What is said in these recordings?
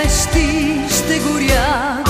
свещи ще горят.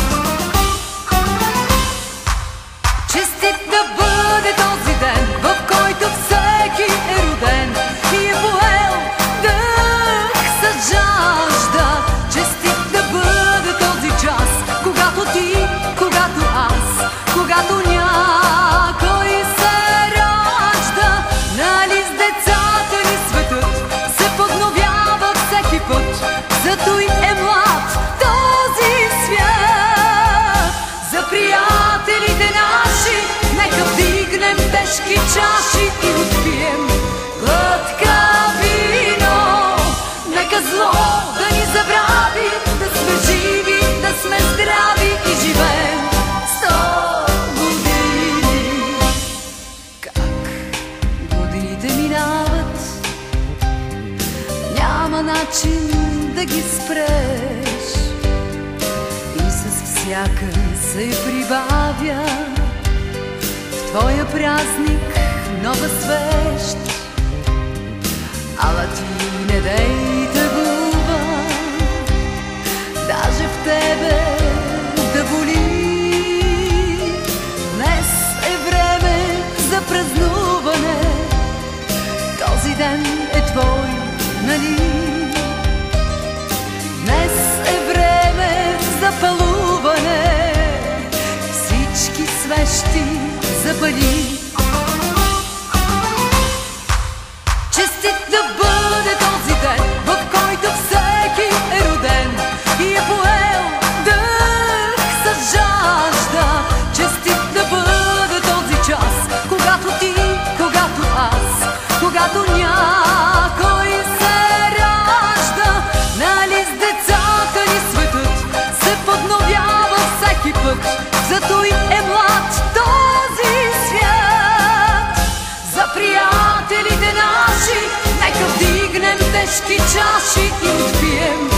Честит да бъде този ден, в който всеки е роден и е поел дъх с жажда. Честит да бъде този час, когато ти, когато аз, когато някой се ражда. Нали с децата ни светът се подновява всеки път, зато и е млад този свят. За приятелите наши нека вдигнем тежки чаши и отпием глътка вино. Нека зло да ни забрави, да сме живи, да сме здрави и живеем 100 години. Как годините минават, няма начин да ги спреш, и с всяка се прибавя в твоя празник нова свещ. Ала ти не дей тъгува, даже в тебе да боли. Днес е време за празнуване, този ден е твой, нали? Днес е време за палуване, всички свещи запали. Честит да бъде този ден, в който всеки е роден и е поел дъх с жажда. Честит да бъде този час, когато ти, когато аз, когато някой се ражда. Нали с децата ни светът се подновява всеки път, зато и е млад този свят. За приятелите наши нека вдигнем тежки чаши и отпием